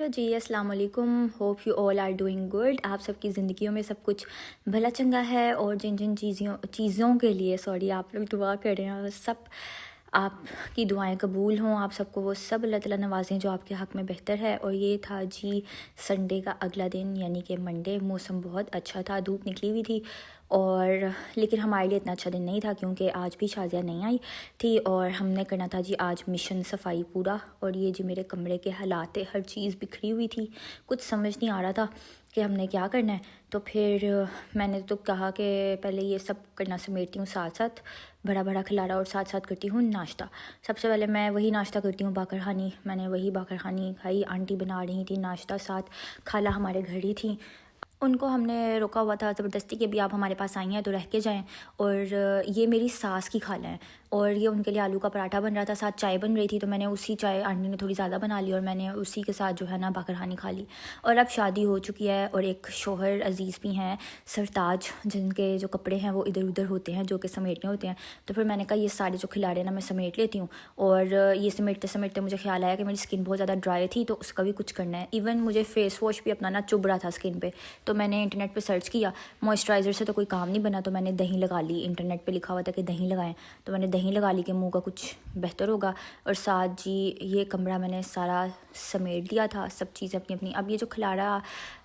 जी अस्सलाम वालेकुम। Hope you all are doing good. आप सबकी ज़िंदगियों में सब कुछ भला चंगा है और जिन जिन चीज़ों के लिए आप लोग दुआ कर रहे हैं, सब आपकी दुआएं कबूल हों। आप सबको वो सब अल्लाह ताला नवाजें जो आपके हक़ में बेहतर है। और ये था जी संडे का अगला दिन, यानी कि मंडे। मौसम बहुत अच्छा था, धूप निकली हुई थी, और लेकिन हमारे लिए इतना अच्छा दिन नहीं था क्योंकि आज भी शाज़िया नहीं आई थी और हमने करना था जी आज मिशन सफाई पूरा। और ये जी मेरे कमरे के हालात, हर चीज़ बिखरी हुई थी, कुछ समझ नहीं आ रहा था कि हमने क्या करना है। तो फिर मैंने तो कहा कि पहले ये सब करना समेटती हूँ, साथ साथ बड़ा बड़ा खिलारा और साथ साथ करती हूँ नाश्ता। सबसे पहले मैं वही नाश्ता करती हूँ, बाकर खानी। मैंने वही बाकर खानी खाई, आंटी बना रही थी नाश्ता, साथ खाला हमारे घर ही थी। उनको हमने रोका हुआ था ज़बरदस्ती कि भी आप हमारे पास आई हैं तो रह के जाएं। और ये मेरी सास की खाला हैं और ये उनके लिए आलू का पराठा बन रहा था, साथ चाय बन रही थी। तो मैंने उसी चाय, आंटी ने थोड़ी ज़्यादा बना ली और मैंने उसी के साथ जो है ना बाकरहानी खा ली। और अब शादी हो चुकी है और एक शोहर अज़ीज़ भी हैं, सरताज, जिनके जो कपड़े हैं वो इधर उधर होते हैं, जो कि समेटने होते हैं। तो फिर मैंने कहा ये सारे जो खिलाड़े ना मैं समेट लेती हूँ। और ये समेटते समेटते मुझे ख्याल आया कि मेरी स्किन बहुत ज़्यादा ड्राई थी, तो उसका भी कुछ करना है। इवन मुझे फ़ेस वॉश भी अपना ना चुभ रहा था स्किन पर। तो मैंने इंटरनेट पर सर्च किया, मॉइस्चराइज़र से तो कोई काम नहीं बना, तो मैंने दही लगा ली। इंटरनेट पे लिखा हुआ था कि दही लगाएं, तो मैंने दही लगा ली कि मुंह का कुछ बेहतर होगा। और साथ जी ये कमरा मैंने सारा समेट दिया था, सब चीज़ें अपनी अपनी। अब ये जो खिलारा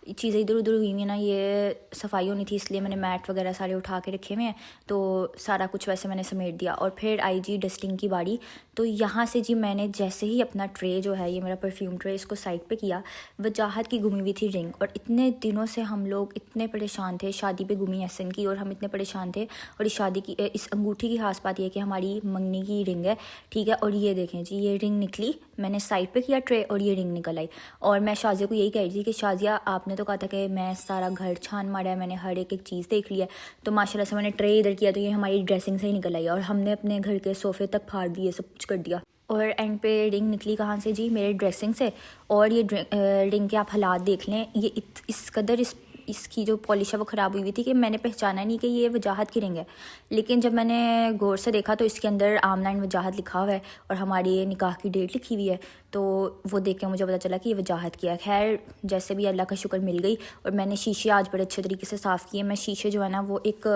चीज़ें इधर उधर हुई हैं ना, ये सफाई होनी थी, इसलिए मैंने मैट वगैरह सारे उठा के रखे हुए हैं। तो सारा कुछ वैसे मैंने समेट दिया और फिर आई जी डस्टिंग की बारी। तो यहाँ से जी मैंने जैसे ही अपना ट्रे जो है, ये मेरा परफ्यूम ट्रे, इसको साइड पे किया, वजाहत की गुमी हुई थी रिंग। और इतने दिनों से हम लोग इतने परेशान थे, शादी पे गुमी एहसन की, और हम इतने परेशान थे। और इस शादी की, इस अंगूठी की खास बात यह है कि हमारी मंगनी की रिंग है, ठीक है। और ये देखें जी, ये रिंग निकली, मैंने साइड पे किया ट्रे और ये रिंग निकल आई। और मैं शाजिया को यही कह रही थी कि शाजिया आपने तो कहा था कि मैं सारा घर छान मारा है, मैंने हर एक एक चीज़ देख लिया, तो माशाल्लाह से मैंने ट्रे इधर किया तो ये हमारी ड्रेसिंग से ही निकल आई। और हमने अपने घर के सोफ़े तक फाड़ दिए, सब कुछ कर दिया। और एंड पे रिंग निकली कहाँ से जी, मेरे ड्रेसिंग से। और ये रिंग के आप हालात देख लें, ये इस कदर इसकी जो पॉलिश है वो ख़राब हुई हुई थी कि मैंने पहचाना नहीं कि ये वजाहत की रिंग है। लेकिन जब मैंने गौर से देखा तो इसके अंदर आमलाइन वजाहत लिखा हुआ है और हमारी ये निकाह की डेट लिखी हुई है। तो वो देख के मुझे पता चला कि ये वजाहत किया। खैर जैसे भी अल्लाह का शुक्र मिल गई। और मैंने शीशे आज बड़े अच्छे तरीके से साफ़ किए। मैं शीशे जो है ना, वो एक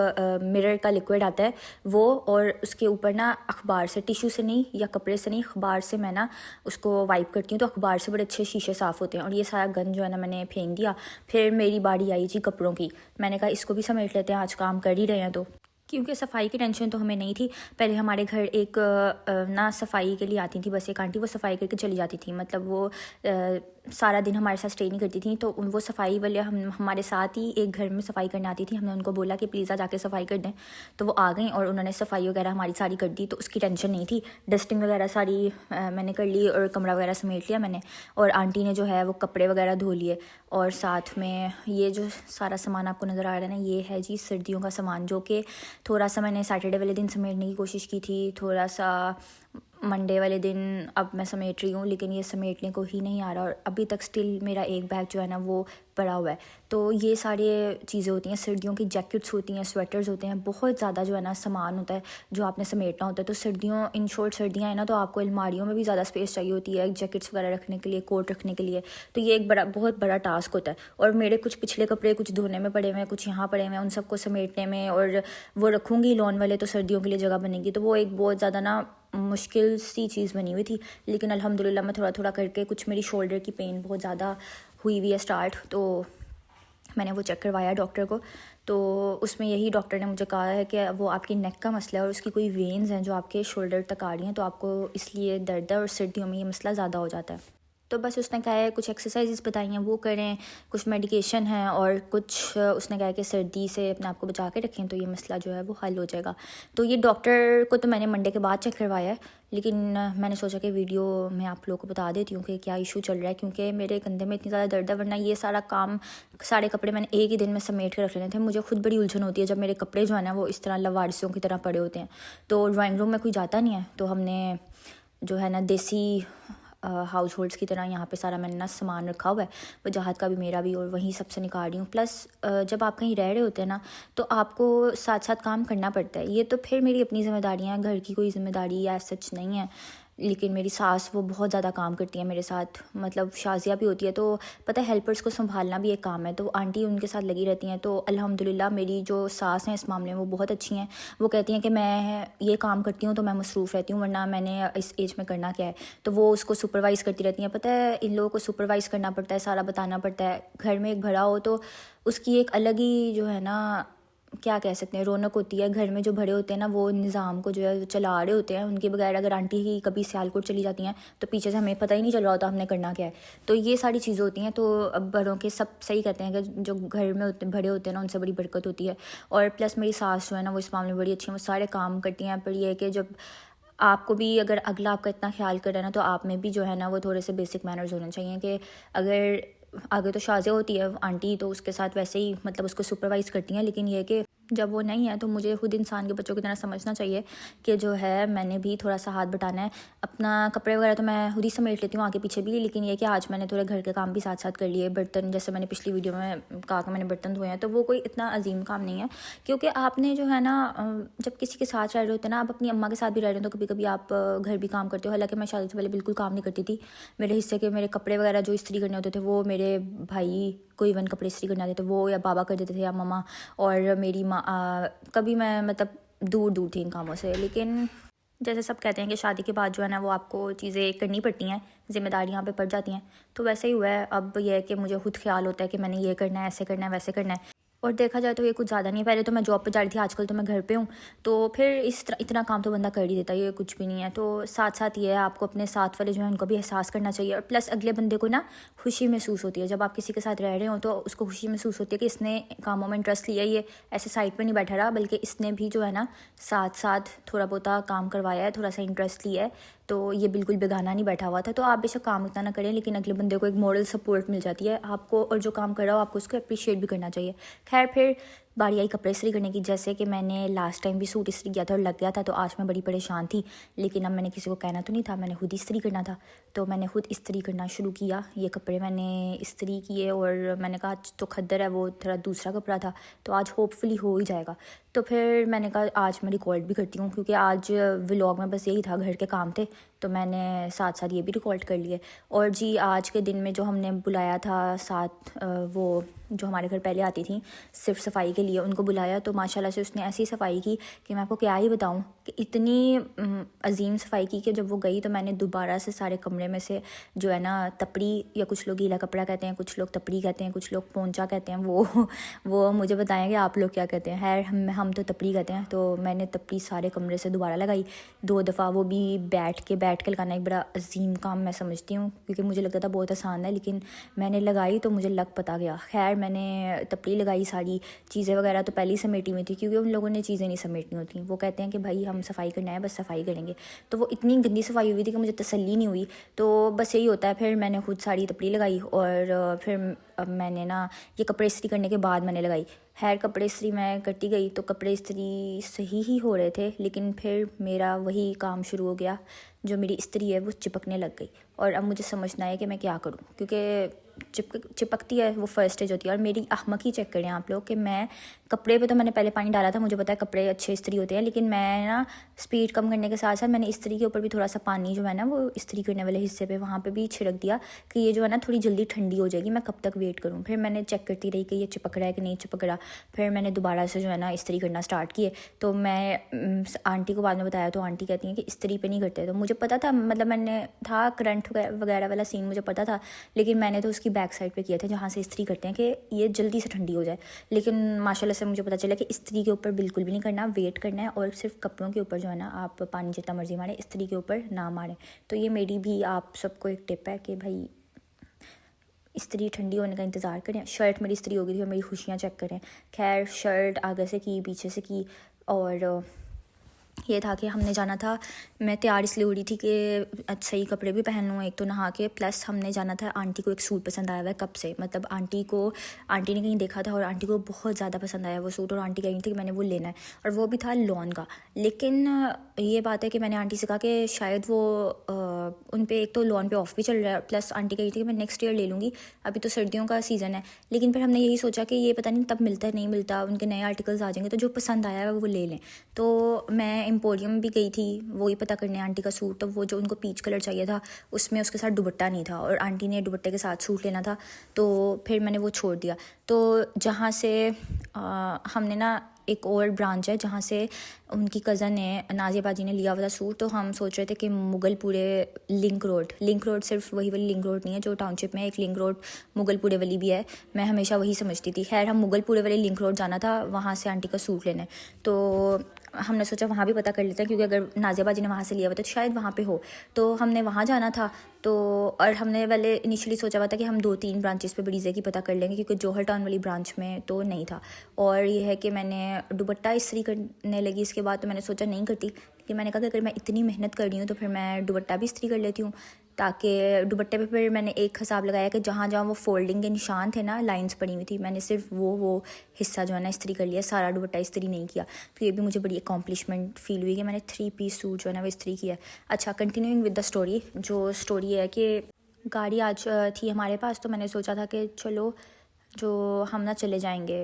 मिरर का लिक्विड आता है वो, और उसके ऊपर ना अखबार से, टिशू से नहीं या कपड़े से नहीं, अखबार से मैं ना उसको वाइप करती हूँ, तो अखबार से बड़े अच्छे शीशे साफ़ होते हैं। और ये सारा गंद जो है ना मैंने फेंक दिया। फिर मेरी बारी आई जी कपड़ों की। मैंने कहा इसको भी समेट लेते हैं, आज काम कर ही रहे हैं तो। क्योंकि सफाई की टेंशन तो हमें नहीं थी। पहले हमारे घर एक ना सफाई के लिए आती थी बस एक आंटी, वो सफाई करके चली जाती थी। मतलब वो सारा दिन हमारे साथ स्टे नहीं करती थी, तो वो सफाई वाले हमारे साथ ही एक घर में सफाई करने आती थी। हमने उनको बोला कि प्लीज़ जाके सफाई कर दें, तो वो आ गई और उन्होंने सफाई वगैरह हमारी सारी कर दी, तो उसकी टेंशन नहीं थी। डस्टिंग वगैरह सारी मैंने कर ली और कमरा वगैरह समेट लिया मैंने। और आंटी ने जो है वो कपड़े वगैरह धो लिए। और साथ में ये जो सारा सामान आपको नज़र आ रहा है ना, ये है जी सर्दियों का सामान, जो कि थोड़ा सा मैंने सैटरडे वाले दिन समेटने की कोशिश की थी, थोड़ा सा मंडे वाले दिन अब मैं समेट रही हूँ, लेकिन ये समेटने को ही नहीं आ रहा। और अभी तक स्टिल मेरा एक बैग जो है ना वो पड़ा हुआ है। तो ये सारी चीज़ें होती हैं, सर्दियों की जैकेट्स होती हैं, स्वेटर्स होते हैं, बहुत ज़्यादा जो है ना सामान होता है जो आपने समेटना होता है। तो सर्दियों, इन शॉर्ट सर्दियाँ हैं ना, तो आपको अलमारियों में भी ज़्यादा स्पेस चाहिए होती है, जैकेट्स वगैरह रखने के लिए, कोट रखने के लिए। तो ये एक बहुत बड़ा टास्क होता है। और मेरे कुछ पिछले कपड़े कुछ धोने में पड़े हुए हैं, कुछ यहाँ पड़े हुए हैं, उन सबको समेटने में, और वो रखूँगी लॉन वाले तो सर्दियों के लिए जगह बनेगी। तो वो एक बहुत ज़्यादा ना मुश्किल सी चीज़ बनी हुई थी। लेकिन अल्हम्दुलिल्लाह मैं थोड़ा थोड़ा करके, कुछ मेरी शोल्डर की पेन बहुत ज़्यादा हुई हुई है स्टार्ट, तो मैंने वो चेक करवाया डॉक्टर को। तो उसमें यही डॉक्टर ने मुझे कहा है कि वो आपकी नेक का मसला है और उसकी कोई वेन्स हैं जो आपके शोल्डर तक आ रही हैं, तो आपको इसलिए दर्द है और सर्दियों में ये मसला ज़्यादा हो जाता है। तो बस उसने कहा है कुछ एक्सरसाइजेस बताई हैं वो करें, कुछ मेडिकेशन है, और कुछ उसने कहा है कि सर्दी से अपने आप को बचा के रखें, तो ये मसला जो है वो हल हो जाएगा। तो ये डॉक्टर को तो मैंने मंडे के बाद चेक करवाया है, लेकिन मैंने सोचा कि वीडियो में आप लोगों को बता देती हूँ कि क्या इशू चल रहा है, क्योंकि मेरे कंधे में इतनी ज़्यादा दर्द है। वरना ये सारा काम, सारे कपड़े मैंने एक ही दिन में समेट के रख लेने थे। मुझे खुद बड़ी उलझन होती है जब मेरे कपड़े जो है ना वो इस तरह लवारसियों की तरह पड़े होते हैं। तो ड्राइंग रूम में कोई जाता नहीं है, तो हमने जो है ना देसी हाउस होल्ड्स की तरह यहाँ पे सारा मैंने ना सामान रखा हुआ है, वजाहत का भी मेरा भी, और वहीं सबसे निकाल रही हूँ। प्लस जब आप कहीं रह रहे होते हैं ना, तो आपको साथ साथ काम करना पड़ता है। ये तो फिर मेरी अपनी ज़िम्मेदारियाँ हैं, घर की कोई ज़िम्मेदारी या सच नहीं है। लेकिन मेरी सास वो बहुत ज़्यादा काम करती है मेरे साथ, मतलब शाज़िया भी होती है, तो पता है हेल्पर्स को संभालना भी एक काम है, तो आंटी उनके साथ लगी रहती हैं। तो अल्हम्दुलिल्लाह मेरी जो सास हैं इस मामले में वो बहुत अच्छी हैं। वो कहती हैं कि मैं ये काम करती हूँ तो मैं मसरूफ़ रहती हूँ, वरना मैंने इस एज में करना क्या है। तो वो उसको सुपरवाइज़ करती रहती हैं। पता है इन लोगों को सुपरवाइज़ करना पड़ता है, सारा बताना पड़ता है। घर में एक भरा हो तो उसकी एक अलग ही जो है ना, क्या कह सकते हैं, रौनक होती है। घर में जो बड़े होते हैं ना वो निज़ाम को जो है चला रहे होते हैं। उनके बगैर अगर आंटी ही कभी सियालकोट चली जाती हैं तो पीछे से हमें पता ही नहीं चल रहा होता हमने करना क्या है। तो ये सारी चीज़ें होती हैं। तो अब बड़ों के सब सही कहते हैं कि जो घर में बड़े होते हैं ना उनसे बड़ी बरकत होती है। और प्लस मेरी सास जो है ना वो इस मामले में बड़ी अच्छी है, वो सारे काम करती हैं। पर ये है कि जब आपको भी अगर अगला आपका इतना ख्याल कर रहा है ना तो आप में भी जो है ना वो थोड़े से बेसिक मैनर्स होने चाहिए। कि अगर आगे तो शाज़िया होती है आंटी, तो उसके साथ वैसे ही मतलब उसको सुपरवाइज़ करती हैं, लेकिन ये कि जब वो नहीं है तो मुझे खुद इंसान के बच्चों की तरह समझना चाहिए कि जो है मैंने भी थोड़ा सा हाथ बटाना है। अपना कपड़े वगैरह तो मैं खुद ही समेट लेती हूँ आगे पीछे भी, लेकिन ये कि आज मैंने थोड़े घर के काम भी साथ साथ कर लिए। बर्तन, जैसे मैंने पिछली वीडियो में कहा कि मैंने बर्तन धोए हैं, तो वो कोई इतना अजीम काम नहीं है। क्योंकि आपने जो है ना जब किसी के साथ रह रहे होते हैं ना, आप अपनी अम्मा के साथ भी रह रहे हो तो कभी कभी आप घर भी काम करते हो। हालांकि मैं शादी से पहले बिल्कुल काम नहीं करती थी। मेरे हिस्से के मेरे कपड़े वगैरह जो इस्त्री करने होते थे वो मेरे भाई को इवन कपड़े इस्त्री करने आते थे वो या बाबा कर देते थे या मम्मा। और मेरी माँ कभी मैं मतलब दूर दूर थी इन कामों से। लेकिन जैसे सब कहते हैं कि शादी के बाद जो है ना वो आपको चीज़ें करनी पड़ती हैं, जिम्मेदारियाँ पे पड़ जाती हैं। तो वैसे ही हुआ है। अब यह है कि मुझे खुद ख्याल होता है कि मैंने ये करना है, ऐसे करना है, वैसे करना है। और देखा जाए तो ये कुछ ज़्यादा नहीं है। पहले तो मैं जॉब पे जा रही थी, आजकल तो मैं घर पे हूँ। तो फिर इस तरह इतना काम तो बंदा कर ही देता है, ये कुछ भी नहीं है। तो साथ साथ ये है आपको अपने साथ वाले जो है उनको भी एहसास करना चाहिए। और प्लस अगले बंदे को ना खुशी महसूस होती है जब आप किसी के साथ रह रहे हो, तो उसको खुशी महसूस होती है कि इसने कामों में इंटरेस्ट लिया, ये ऐसे साइड पर नहीं बैठा रहा, बल्कि इसने भी जो है ना साथ साथ थोड़ा बहुत काम करवाया है, थोड़ा सा इंटरेस्ट लिया है। तो ये बिल्कुल बेगाना नहीं बैठा हुआ था। तो आप बेशक काम इतना ना करें, लेकिन अगले बंदे को एक मॉरल सपोर्ट मिल जाती है आपको, और जो काम कर रहा हो आपको उसको अप्रिशिएट भी करना चाहिए। खैर, फिर बारी आई कपड़े इस्त्री करने की। जैसे कि मैंने लास्ट टाइम भी सूट इस्त्री किया था और लग गया था, तो आज मैं बड़ी परेशान थी। लेकिन अब मैंने किसी को कहना तो नहीं था, मैंने खुद इस्त्री करना था। तो मैंने खुद इस्त्री करना शुरू किया। ये कपड़े मैंने इस्त्री किए और मैंने कहा आज तो खद्दर है, वो थोड़ा दूसरा कपड़ा था, तो आज होपफुली हो ही जाएगा। तो फिर मैंने कहा आज मैं रिकॉर्ड भी करती हूँ, क्योंकि आज व्लॉग में बस यही था, घर के काम थे, तो मैंने साथ साथ ये भी रिकॉर्ड कर लिए। और जी आज के दिन में जो हमने बुलाया था साथ, वो जो हमारे घर पहले आती थी सिर्फ सफाई के लिए, उनको बुलाया। तो माशाल्लाह से उसने ऐसी सफाई की कि मैं आपको क्या ही बताऊं, कि इतनी अजीम सफाई की कि जब वो गई तो मैंने दोबारा से सारे कमरे में से जो है ना तपड़ी, या कुछ लोग गीला कपड़ा कहते हैं, कुछ लोग तपड़ी कहते हैं, कुछ लोग पोंचा कहते हैं, वो मुझे बताएंगे आप लोग क्या कहते हैं। खैर हम तो तपड़ी कहते हैं। तो मैंने तपड़ी सारे कमरे से दोबारा लगाई 2 दफ़ा। वो भी बैठ के लगाना एक बड़ा अजीम काम मैं समझती हूँ, क्योंकि मुझे लगता था बहुत आसान है, लेकिन मैंने लगाई तो मुझे लग पता गया। खैर मैंने तपड़ी लगाई, सारी चीज़ें वगैरह तो पहले ही समेटी हुई थी, क्योंकि उन लोगों ने चीज़ें नहीं समेटनी होती। वो कहते हैं कि भाई हम सफाई करना है, बस सफाई करेंगे। तो वो इतनी गंदी सफाई हुई थी कि मुझे तसल्ली नहीं हुई। तो बस यही होता है। फिर मैंने खुद सारी तपड़ी लगाई और फिर अब मैंने ना ये कपड़े इस्त्री करने के बाद मैंने लगाई। खैर कपड़े इस्त्री मैं करती गई तो कपड़े इस्त्री सही ही हो रहे थे, लेकिन फिर मेरा वही काम शुरू हो गया, जो मेरी इस्त्री है वो चिपकने लग गई। और अब मुझे समझना है कि मैं क्या करूं, क्योंकि चिपकती है वो फर्स्ट स्टेज होती है। और मेरी अहमकी चेक करें आप लोग कि मैं कपड़े पे तो मैंने पहले पानी डाला था, मुझे पता है कपड़े अच्छे इस्त्री होते हैं, लेकिन मैं ना स्पीड कम करने के साथ साथ मैंने इस्त्री के ऊपर भी थोड़ा सा पानी जो है ना वो इस्त्री करने वाले हिस्से पे वहाँ पे भी छिड़क दिया कि ये जो है ना थोड़ी जल्दी ठंडी हो जाएगी, मैं कब तक वेट करूँ। फिर मैंने चेक करती रही कि ये चिपक रहा है कि नहीं चिपक रहा। फिर मैंने दोबारा से जो है ना इस्त्री करना स्टार्ट किए। तो मैं आंटी को बाद में बताया तो आंटी कहती हैं कि इस्त्री पे नहीं करते। तो मुझे पता था, मतलब मैंने था करंट वगैरह वाला सीन मुझे पता था, लेकिन मैंने तो उसकी बैक साइड पे किया था जहाँ से इस्त्री करते हैं कि ये जल्दी से ठंडी हो जाए। लेकिन माशाल्लाह से मुझे पता चला कि इस्त्री के ऊपर बिल्कुल भी नहीं करना, वेट करना है। और सिर्फ कपड़ों के ऊपर जो है ना आप पानी जितना मर्जी मारें, इस्त्री के ऊपर ना मारें। तो ये मेरी भी आप सबको एक टिप है कि भाई इस्त्री ठंडी होने का इंतज़ार करें। शर्ट मेरी इस्त्री हो गई थी और मेरी खुशियाँ चेक करें। खैर शर्ट आगे से की, पीछे से की, और ये था कि हमने जाना था। मैं तैयार इसलिए हो रही थी कि सही कपड़े भी पहन लूँ, एक तो नहा के, प्लस हमने जाना था। आंटी को एक सूट पसंद आया हुआ है कब से, मतलब आंटी ने कहीं देखा था और आंटी को बहुत ज़्यादा पसंद आया वो सूट, और आंटी कह रही थी कि मैंने वो लेना है, और वो भी था लॉन का। लेकिन ये बात है कि मैंने आंटी से कहा कि शायद वो उन पर एक तो लॉन पे ऑफ भी चल रहा है, प्लस आंटी कह रही थी कि मैं नेक्स्ट ईयर ले लूँगी, अभी तो सर्दियों का सीज़न है। लेकिन फिर हमने यही सोचा कि ये पता नहीं तब मिलता है नहीं मिलता, उनके नए आर्टिकल्स आ जाएंगे, तो जो पसंद आया है वो ले लें। तो मैं एम्पोरियम भी गई थी वही पता करने आंटी का सूट, तो वो जो उनको पीच कलर चाहिए था उसमें उसके साथ दुपट्टा नहीं था और आंटी ने दुपट्टे के साथ सूट लेना था, तो फिर मैंने वो छोड़ दिया। तो जहाँ से हमने ना एक और ब्रांच है जहाँ से उनकी कज़न ने नाज़िया बाजी ने लिया हुआ था सूट, तो हम सोच रहे थे कि मुगलपुरे लिंक रोड सिर्फ वही वाली लिंक रोड नहीं है जो टाउनशिप में, एक लिंक रोड मुगलपुरे वाली भी है, मैं हमेशा वही समझती थी। खैर हम मुगलपुरे वाली लिंक रोड जाना था वहाँ से आंटी का सूट लेने, तो हमने सोचा वहाँ भी पता कर लेते हैं क्योंकि अगर नाज़िया बाजी ने वहाँ से लिया हुआ तो शायद वहाँ पे हो, तो हमने वहाँ जाना था। तो और हमने पहले इनिशियली सोचा हुआ था कि हम 2-3 ब्रांचेस पे बड़ी की पता कर लेंगे क्योंकि जौहर टाउन वाली ब्रांच में तो नहीं था। और ये है कि मैंने दुपट्टा इस्त्री करने लगी इसके बाद, तो मैंने सोचा नहीं करती, कि मैंने कहा कि अगर मैं इतनी मेहनत कर रही हूँ तो फिर मैं दुपट्टा भी इस्त्री कर लेती हूँ, ताकि दुपट्टे पे फिर मैंने एक हिसाब लगाया कि जहाँ जहाँ वो फोल्डिंग के निशान थे ना, लाइंस पड़ी हुई थी, मैंने सिर्फ वो हिस्सा जो है ना इस्त्री कर लिया, सारा दुपट्टा इस्त्री नहीं किया। तो ये भी मुझे बड़ी अकॉम्प्लिशमेंट फील हुई कि मैंने 3 पीस सूट जो है ना वो इस्त्री किया। अच्छा, कंटिन्यूइंग विद द स्टोरी, जो स्टोरी है कि गाड़ी आज थी हमारे पास, तो मैंने सोचा था कि चलो जो हम ना चले जाएंगे,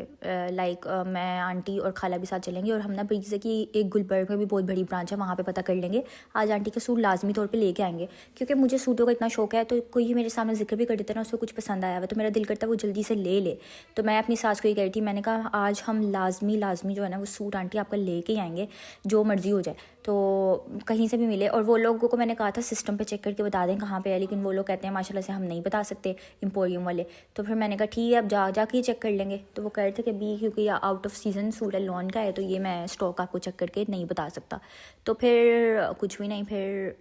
लाइक मैं आंटी और खाला भी साथ चलेंगे और हम ना जैसे कि एक गुलबर्ग में भी बहुत बड़ी ब्रांच है वहाँ पे पता कर लेंगे। आज आंटी का सूट लाजमी तौर पे लेके आएंगे क्योंकि मुझे सूटों का इतना शौक है, तो कोई मेरे सामने जिक्र भी कर देता ना उसको कुछ पसंद आया हुआ तो मेरा दिल करता है वो जल्दी से ले। तो मैं अपनी सास को ही कह रही थी, मैंने कहा आज हम लाजमी जो है ना वो सूट आंटी आपका लेके ही आएंगे, जो मर्ज़ी हो जाए, तो कहीं से भी मिले। और वो लोगों को मैंने कहा था सिस्टम पे चेक करके बता दें कहाँ पे है, लेकिन वो लोग कहते हैं माशाल्लाह से हम नहीं बता सकते एम्पोरियम वाले। तो फिर मैंने कहा ठीक है अब जाके ही चेक कर लेंगे। तो वो कह रहे थे कि भी क्योंकि आउट ऑफ सीज़न सूट है, लॉन का है, तो ये मैं स्टॉक आपको चेक करके नहीं बता सकता। तो फिर कुछ भी नहीं, फिर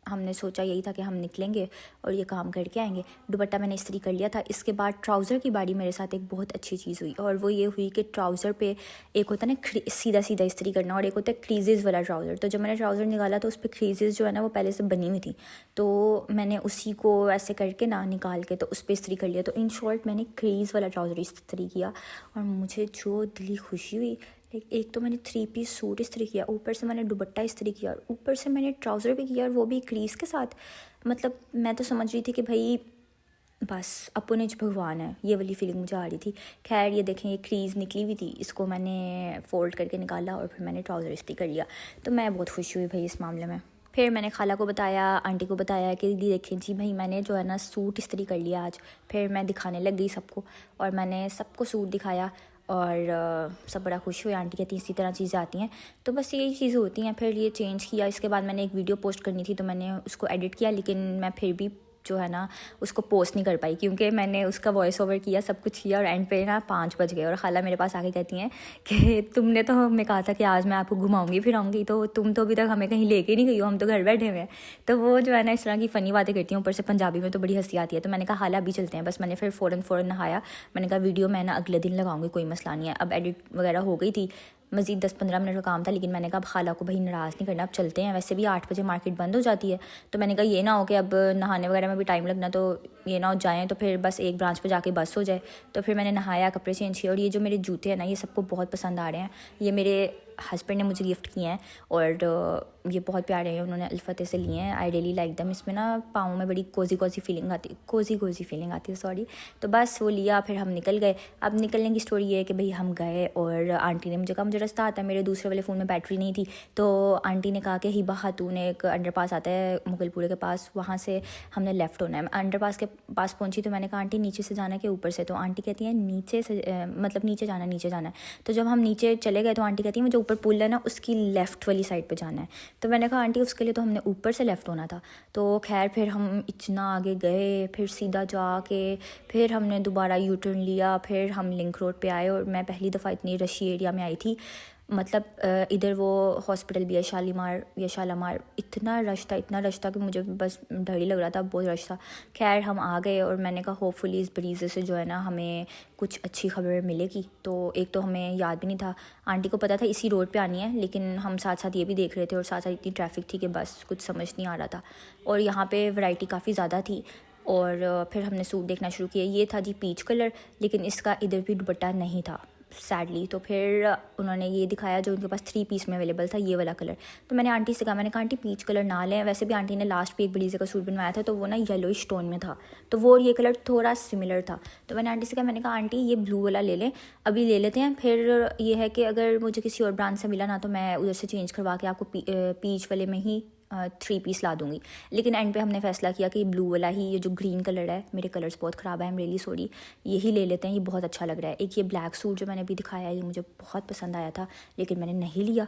हमने सोचा यही था कि हम निकलेंगे और ये काम करके आएंगे। दुपट्टा मैंने इस्त्री कर लिया था। इसके बाद ट्राउज़र की बारी मेरे साथ एक बहुत अच्छी चीज़ हुई, और वो ये हुई कि ट्राउज़र पे एक होता है ना सीधा सीधा इस्त्री करना और एक होता है क्रीजेज़ वाला ट्राउज़र। तो जब मैंने ट्राउज़र निकाला तो उस पर क्रीजेज़ जो है ना वो पहले से बनी हुई थी, तो मैंने उसी को ऐसे करके ना निकाल के तो उस पर इस्त्री कर लिया। तो इन शॉर्ट मैंने क्रीज़ वाला ट्राउज़र इस्त्री किया और मुझे जो दिली खुशी हुई, एक तो मैंने 3 पीस सूट इस्त्री किया, ऊपर से मैंने दुपट्टा इस्त्री किया और ऊपर से मैंने ट्राउज़र भी किया और वो भी क्रीज़ के साथ। मतलब मैं तो समझ रही थी कि भाई बस अपने ज भगवान है, ये वाली फीलिंग मुझे आ रही थी। खैर ये देखें ये क्रीज़ निकली हुई थी, इसको मैंने फ़ोल्ड करके निकाला और फिर मैंने ट्राउज़र इस्त्री कर लिया। तो मैं बहुत खुश हुई भाई इस मामले में। फिर मैंने खाला को बताया, आंटी को बताया कि ये देखें जी भाई मैंने जो है ना सूट इस्त्री कर लिया आज। फिर मैं दिखाने लग गई सबको और मैंने सबको सूट दिखाया और सब बड़ा खुश हुए। आंटी कहती इसी तरह चीज़ें आती हैं, तो बस यही चीज़ें होती हैं। फिर ये चेंज किया, इसके बाद मैंने एक वीडियो पोस्ट करनी थी तो मैंने उसको एडिट किया, लेकिन मैं फिर भी जो है ना उसको पोस्ट नहीं कर पाई क्योंकि मैंने उसका वॉइस ओवर किया, सब कुछ किया और एंड पे ना 5 बज गए। और खाला मेरे पास आके कहती हैं कि तुमने तो हमें कहा था कि आज मैं आपको घुमाऊंगी फिराऊंगी, तो तुम तो अभी तक हमें कहीं लेके नहीं गई हो, हम तो घर बैठे हुए हैं। तो वो जो है ना इस तरह की फ़नी बातें करती हैं, ऊपर से पंजाबी में तो बड़ी हंसी आती है। तो मैंने कहा खाला अभी चलते हैं, बस मैंने फिर फ़ौरन नहाया। मैंने कहा वीडियो मैं ना अगले दिन लगाऊंगी, कोई मसला नहीं है। अब एडिट वगैरह हो गई थी, मज़ीद 10-15 मिनट का काम था, लेकिन मैंने कहा अब खाला को भाई नाराज़ नहीं करना, अब चलते हैं। वैसे भी 8 बजे मार्केट बंद हो जाती है, तो मैंने कहा ये ना हो कि अब नहाने वगैरह में भी टाइम लगना, तो ये ना हो जाएँ तो फिर बस एक ब्रांच पे जाके बस हो जाए। तो फिर मैंने नहाया, कपड़े चेंज किए और ये जो मेरे जूते हैं ना ये सबको बहुत पसंद आ रहे हैं। ये मेरे हस्बैंड ने मुझे गिफ्ट किए हैं और ये बहुत प्यारे हैं, उन्होंने अल्फते से लिए हैं। आई रियली लाइक दम। इसमें ना पाँव में बड़ी कोजी फीलिंग आती है सॉरी। तो बस वो लिया, फिर हम निकल गए। अब निकलने की स्टोरी ये है कि भाई हम गए और आंटी ने मुझे कहा मुझे रास्ता आता है, मेरे दूसरे वाले फ़ोन में बैटरी नहीं थी, तो आंटी ने कहा कि हिबा खातून एक अंडरपास आता है मुगलपुरे के पास, वहाँ से हमने लेफ़्ट होना है। अंडरपास के पास पहुँची तो मैंने कहा आंटी नीचे से जाना है कि ऊपर से? तो आंटी कहती है नीचे से, मतलब नीचे जाना है। तो जब हम नीचे चले गए तो आंटी कहती है मुझे ऊपर पुल है ना उसकी लेफ़्ट वाली साइड पे जाना है। तो मैंने कहा आंटी उसके लिए तो हमने ऊपर से लेफ़्ट होना था। तो खैर फिर हम इतना आगे गए, फिर सीधा जाके फिर हमने दोबारा यू टर्न लिया, फिर हम लिंक रोड पे आए। और मैं पहली दफ़ा इतनी रशी एरिया में आई थी, मतलब इधर वो हॉस्पिटल भी है शालीमार, इतना रश था कि मुझे बस डर ही लग रहा था, बहुत रश था। खैर हम आ गए और मैंने कहा होपफुली इस ब्रीज़ से जो है ना हमें कुछ अच्छी खबर मिलेगी। तो एक तो हमें याद भी नहीं था, आंटी को पता था इसी रोड पे आनी है, लेकिन हम साथ साथ ये भी देख रहे थे और साथ साथ इतनी ट्रैफिक थी कि बस कुछ समझ नहीं आ रहा था। और यहाँ पे वैरायटी काफ़ी ज़्यादा थी। और फिर हमने सूट देखना शुरू किया। ये था जी पीच कलर, लेकिन इसका इधर भी दुपट्टा नहीं था, सैडली। तो फिर उन्होंने ये दिखाया जो उनके पास 3 पीस में अवेलेबल था, ये वाला कलर। तो मैंने आंटी से कहा, मैंने कहा आंटी पीच कलर ना लें, वैसे भी आंटी ने लास्ट पे एक बड़ी का सूट बनवाया था तो वो ना येलोइश टोन में था, तो वो और ये कलर थोड़ा सिमिलर था। तो मैंने आंटी से कहा, मैंने कहा आंटी ये ब्लू वाला ले लें, अभी ले लेते हैं, फिर ये है कि अगर मुझे किसी और ब्रांड से मिला ना तो मैं उधर से चेंज करवा के आपको पीच वाले में ही 3 पीस ला दूँगी। लेकिन एंड पे हमने फैसला किया कि ब्लू वाला ही, ये जो ग्रीन कलर है, मेरे कलर्स बहुत ख़राब है, आई एम रियली सॉरी, यही ले लेते हैं, ये बहुत अच्छा लग रहा है। एक ये ब्लैक सूट जो मैंने अभी दिखाया है, ये मुझे बहुत पसंद आया था लेकिन मैंने नहीं लिया।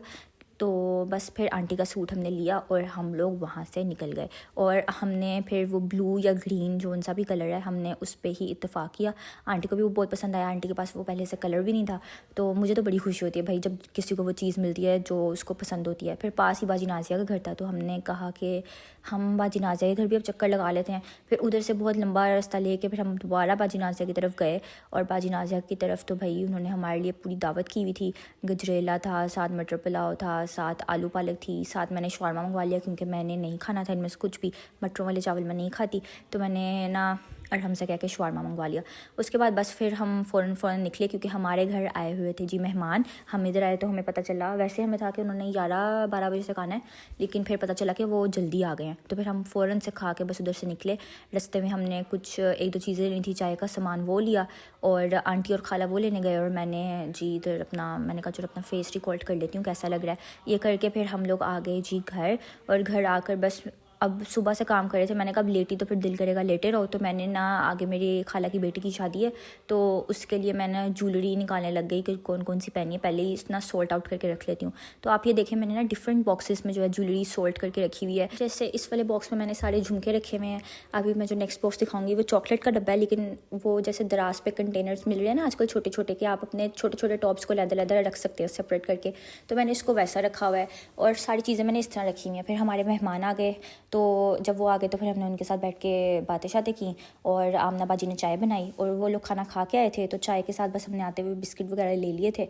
तो बस फिर आंटी का सूट हमने लिया और हम लोग वहाँ से निकल गए। और हमने फिर वो ब्लू या ग्रीन जो सा भी कलर है, हमने उस पर ही इत्तेफाक किया। आंटी को भी वो बहुत पसंद आया, आंटी के पास वो पहले से कलर भी नहीं था। तो मुझे तो बड़ी खुशी होती है भाई जब किसी को वो चीज़ मिलती है जो उसको पसंद होती है। फिर पास ही बाजी नाजिया का घर था, तो हमने कहा कि हम बाजी नाजिया के घर भी अब चक्कर लगा लेते हैं। फिर उधर से बहुत लंबा रास्ता लेके फिर हम दोबारा बाजी नाजिया की तरफ गए। और बाजी नाजिया की तरफ तो भाई उन्होंने हमारे लिए पूरी दावत की हुई थी, गजरेला था, साथ मटर पुलाव था, साथ आलू पालक थी, साथ मैंने शौरमा मंगवा लिया क्योंकि मैंने नहीं खाना था इनमें से कुछ भी, मटरों वाले चावल मैं नहीं खाती, तो मैंने ना अरहम से कह के शौरमा मंगवा लिया। उसके बाद बस फिर हम फ़ौरन निकले क्योंकि हमारे घर आए हुए थे जी मेहमान। हम इधर आए तो हमें पता चला, वैसे हमें था कि उन्होंने 11-12 बजे से खाना है, लेकिन फिर पता चला कि वो जल्दी आ गए हैं। तो फिर हम फ़ौरन से खा के बस उधर से निकले। रास्ते में हमने कुछ 1-2 चीज़ें लेनी थी, चाय का सामान वो लिया, और आंटी और खाला वो लेने गए, और मैंने जी इधर मैंने कहा चलो अपना फेस रिकॉर्ड कर लेती हूँ कैसा लग रहा है। ये करके फिर हम लोग आ गए जी घर। और घर आकर बस अब सुबह से काम कर रहे थे, मैंने कहा अब लेटी तो फिर दिल करेगा लेटे रहो, तो मैंने ना आगे मेरी खाला की बेटी की शादी है तो उसके लिए मैंने ज्वेलरी निकालने लग गई कि कौन कौन सी पहनी है, पहले ही इतना सोल्ट आउट करके रख लेती हूँ। तो आप ये देखें मैंने ना डिफरेंट बॉक्सेस में जो है ज्वेलरी सोल्ट करके रखी हुई है। जैसे इस वाले बॉक्स में मैंने सारे झुमके रखे हुए हैं। अभी मैं जो नेक्स्ट बॉक्स दिखाऊंगी वो चॉकलेट का डब्बा है, लेकिन वो जैसे दराज पे कंटेनर्स मिल रहे हैं ना आजकल छोटे छोटे, कि आप अपने छोटे छोटे टॉप्स को लैदर लैदर रख सकते हो सेपरेट करके, तो मैंने इसको वैसा रखा हुआ है। और सारी चीज़ें मैंने इस तरह रखी हुई हैं। फिर हमारे मेहमान आ गए, तो जब वो आ गए तो फिर हमने उनके साथ बैठ के बातें शातें की, और आमना बाजी ने चाय बनाई, और वो लोग खाना खा के आए थे तो चाय के साथ बस हमने आते हुए बिस्किट वगैरह ले लिए थे।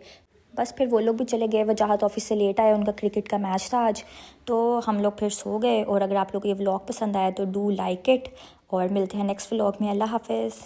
बस फिर वो लोग भी चले गए, वजाहत ऑफिस से लेट आए, उनका क्रिकेट का मैच था आज, तो हम लोग फिर सो गए। और अगर आप लोग को ये व्लॉग पसंद आया तो डू लाइक इट, और मिलते हैं नेक्स्ट व्लॉग में। अल्लाह हाफिज़।